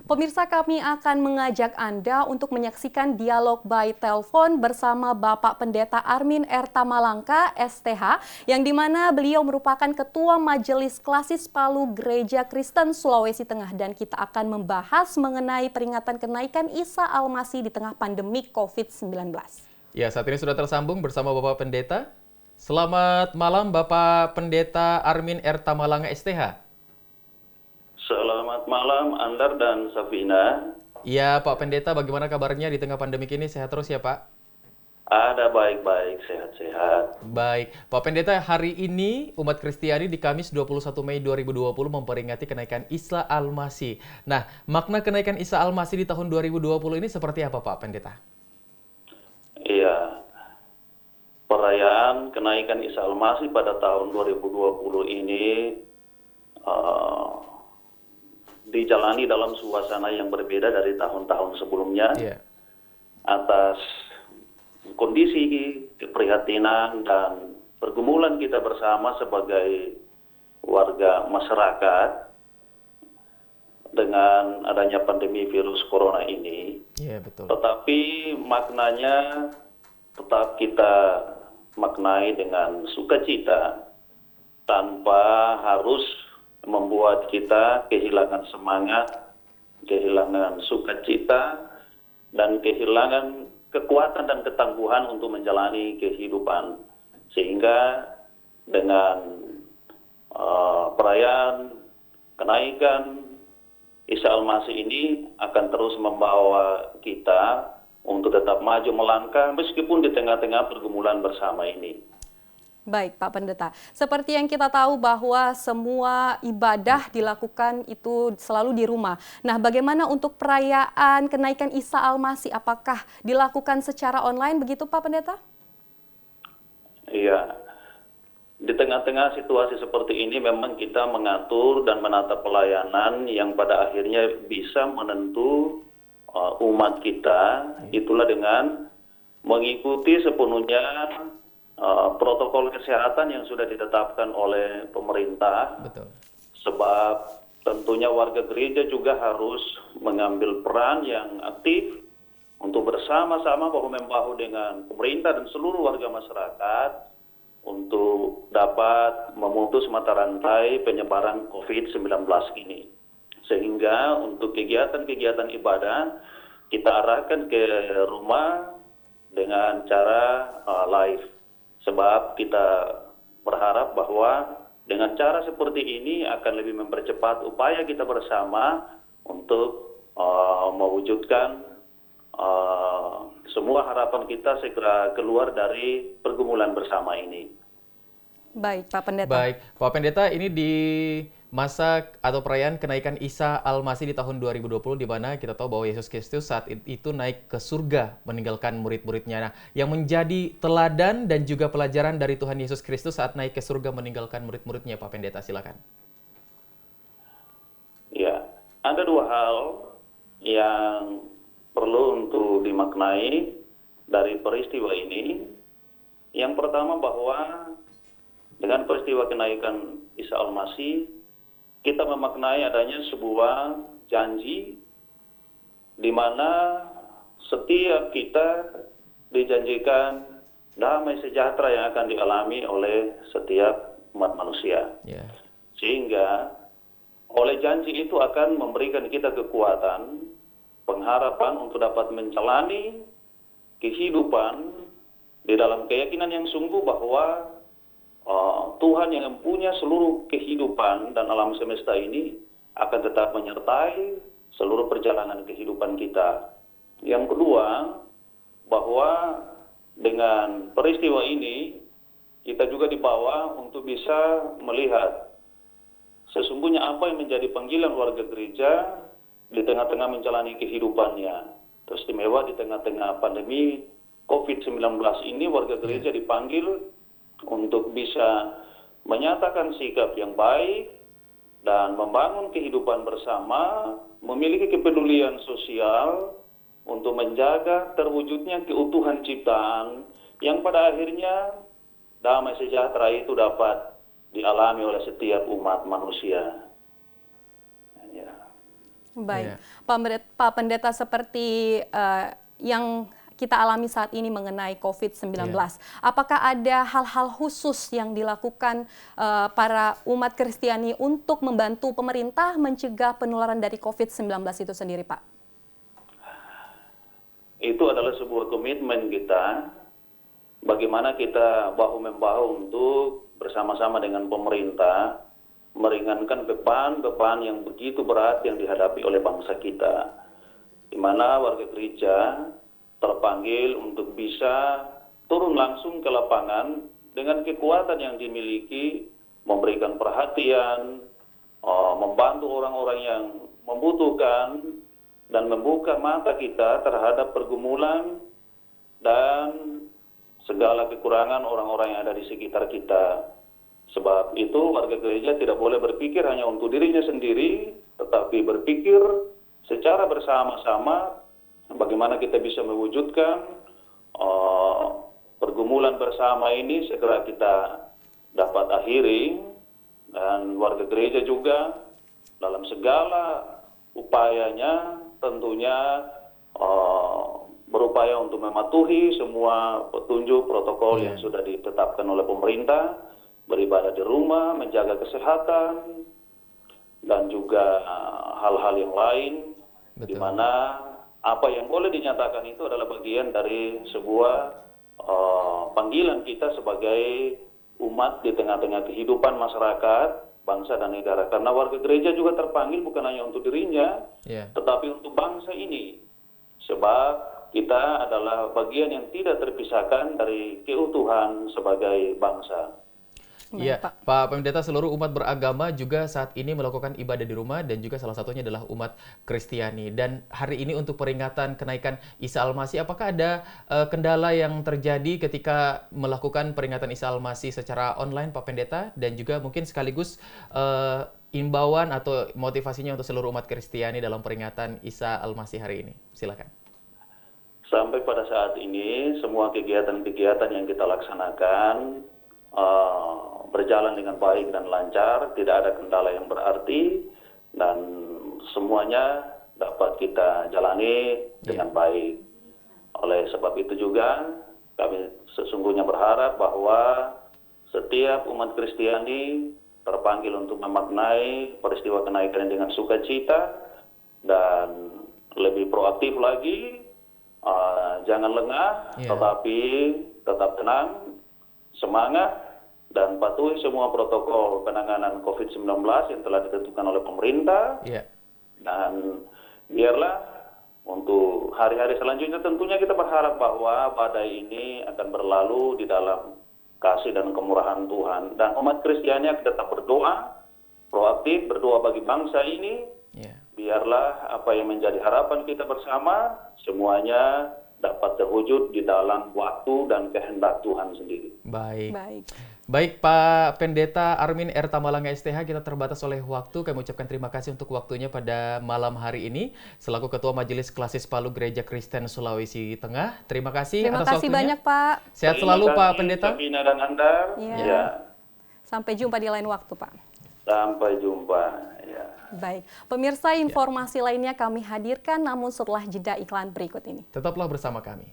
Pemirsa, kami akan mengajak Anda untuk menyaksikan dialog by telepon bersama Bapak Pendeta Armin R. Tamalangka, STH, yang dimana beliau merupakan Ketua Majelis Klasis Palu Gereja Kristen Sulawesi Tengah. Dan kita akan membahas mengenai peringatan kenaikan Isa Al-Masih di tengah pandemi COVID-19. Ya, saat ini sudah tersambung bersama Bapak Pendeta. Selamat malam Bapak Pendeta Armin R. Tamalangka, STH. Selamat malam Andar dan Safina. Iya Pak Pendeta, bagaimana kabarnya di tengah pandemik ini? Sehat terus ya Pak? Ada baik-baik, sehat-sehat. Baik, Pak Pendeta, hari ini umat Kristiani di Kamis 21 Mei 2020 memperingati kenaikan Isa Al-Masih. Nah, makna kenaikan Isa Al-Masih di tahun 2020 ini seperti apa Pak Pendeta? Iya, perayaan kenaikan Isa Al-Masih pada tahun 2020 ini dijalani dalam suasana yang berbeda dari tahun-tahun sebelumnya. Iya. Atas kondisi keprihatinan dan pergumulan kita bersama sebagai warga masyarakat dengan adanya pandemi virus corona ini. Iya, betul. Tetapi maknanya tetap kita maknai dengan sukacita tanpa harus membuat kita kehilangan semangat, kehilangan sukacita, dan kehilangan kekuatan dan ketangguhan untuk menjalani kehidupan. Sehingga dengan perayaan kenaikan Isa Al-Masih ini akan terus membawa kita untuk tetap maju melangkah meskipun di tengah-tengah pergumulan bersama ini. Baik Pak Pendeta, seperti yang kita tahu bahwa semua ibadah dilakukan itu selalu di rumah. Nah, bagaimana untuk perayaan kenaikan Isa Al-Masih? Apakah dilakukan secara online begitu Pak Pendeta? Iya, di tengah-tengah situasi seperti ini memang kita mengatur dan menata pelayanan yang pada akhirnya bisa menentu umat kita, itulah dengan mengikuti sepenuhnya protokol kesehatan yang sudah ditetapkan oleh pemerintah. Betul. Sebab tentunya warga gereja juga harus mengambil peran yang aktif untuk bersama-sama bahu-membahu dengan pemerintah dan seluruh warga masyarakat untuk dapat memutus mata rantai penyebaran COVID-19 ini. Sehingga untuk kegiatan-kegiatan ibadah kita arahkan ke rumah dengan cara live. Sebab kita berharap bahwa dengan cara seperti ini akan lebih mempercepat upaya kita bersama untuk mewujudkan semua harapan kita segera keluar dari pergumulan bersama ini. Baik, Pak Pendeta. Baik, Pak Pendeta, ini di masa atau perayaan kenaikan Isa Al-Masih di tahun 2020, di mana kita tahu bahwa Yesus Kristus saat itu naik ke surga meninggalkan murid-muridnya. Nah, yang menjadi teladan dan juga pelajaran dari Tuhan Yesus Kristus saat naik ke surga meninggalkan murid-muridnya, Pak Pendeta, silakan. Ya, ada dua hal yang perlu untuk dimaknai dari peristiwa ini. Yang pertama bahwa dengan peristiwa kenaikan Isa Al-Masih, kita memaknai adanya sebuah janji di mana setiap kita dijanjikan damai sejahtera yang akan dialami oleh setiap umat manusia. Yeah. Sehingga oleh janji itu akan memberikan kita kekuatan, pengharapan untuk dapat menjalani kehidupan di dalam keyakinan yang sungguh bahwa Tuhan yang mempunyai seluruh kehidupan dan alam semesta ini akan tetap menyertai seluruh perjalanan kehidupan kita. Yang kedua, bahwa dengan peristiwa ini kita juga dibawa untuk bisa melihat sesungguhnya apa yang menjadi panggilan warga gereja di tengah-tengah menjalani kehidupannya. Teristimewa di tengah-tengah pandemi COVID-19 ini warga gereja dipanggil untuk bisa menyatakan sikap yang baik dan membangun kehidupan bersama, memiliki kepedulian sosial untuk menjaga terwujudnya keutuhan ciptaan yang pada akhirnya damai sejahtera itu dapat dialami oleh setiap umat manusia. Ya. Baik, Iya. Pak Pendeta, seperti yang kita alami saat ini mengenai COVID-19, apakah ada hal-hal khusus yang dilakukan para umat Kristiani untuk membantu pemerintah mencegah penularan dari COVID-19 itu sendiri, Pak? Itu adalah sebuah komitmen kita, bagaimana kita bahu-membahu untuk bersama-sama dengan pemerintah meringankan beban-beban yang begitu berat yang dihadapi oleh bangsa kita, di mana warga gereja terpanggil untuk bisa turun langsung ke lapangan dengan kekuatan yang dimiliki, memberikan perhatian, membantu orang-orang yang membutuhkan, dan membuka mata kita terhadap pergumulan dan segala kekurangan orang-orang yang ada di sekitar kita. Sebab itu warga gereja tidak boleh berpikir hanya untuk dirinya sendiri, tetapi berpikir secara bersama-sama bagaimana kita bisa mewujudkan pergumulan bersama ini segera kita dapat akhiri. Dan warga gereja juga dalam segala upayanya tentunya berupaya untuk mematuhi semua petunjuk protokol yang sudah ditetapkan oleh pemerintah, beribadah di rumah, menjaga kesehatan, dan juga hal-hal yang lain. Di mana apa yang boleh dinyatakan itu adalah bagian dari sebuah panggilan kita sebagai umat di tengah-tengah kehidupan masyarakat, bangsa dan negara. Karena warga gereja juga terpanggil bukan hanya untuk dirinya, tetapi untuk bangsa ini. Sebab kita adalah bagian yang tidak terpisahkan dari keutuhan sebagai bangsa. Iya, Pak Pendeta, seluruh umat beragama juga saat ini melakukan ibadah di rumah dan juga salah satunya adalah umat Kristiani. Dan hari ini untuk peringatan kenaikan Isa Al-Masih, apakah ada kendala yang terjadi ketika melakukan peringatan Isa Al-Masih secara online, Pak Pendeta? Dan juga mungkin sekaligus imbauan atau motivasinya untuk seluruh umat Kristiani dalam peringatan Isa Al-Masih hari ini. Silakan. Sampai pada saat ini, semua kegiatan-kegiatan yang kita laksanakan berjalan dengan baik dan lancar, tidak ada kendala yang berarti, dan semuanya dapat kita jalani dengan baik. Oleh sebab itu juga kami sesungguhnya berharap bahwa setiap umat Kristiani terpanggil untuk memaknai peristiwa kenaikan dengan sukacita dan lebih proaktif lagi, jangan lengah, tetapi tetap tenang, semangat, dan patuhi semua protokol penanganan COVID-19 yang telah ditentukan oleh pemerintah. Dan biarlah untuk hari-hari selanjutnya tentunya kita berharap bahwa badai ini akan berlalu di dalam kasih dan kemurahan Tuhan. Dan umat Kristiani tetap berdoa, proaktif, berdoa bagi bangsa ini. Biarlah apa yang menjadi harapan kita bersama, semuanya dapat terwujud di dalam waktu dan kehendak Tuhan sendiri. Baik, Pak Pendeta Armin R. Tamalanga STH, kita terbatas oleh waktu. Kami ucapkan terima kasih untuk waktunya pada malam hari ini selaku Ketua Majelis Klasis Palu Gereja Kristen Sulawesi Tengah. Terima kasih atas waktunya. Terima kasih banyak, Pak. Sehat selalu, Pak Pendeta. Sabina dan Andar. Sampai jumpa di lain waktu, Pak. Sampai jumpa. Baik, pemirsa, informasi lainnya kami hadirkan namun setelah jeda iklan berikut ini. Tetaplah bersama kami.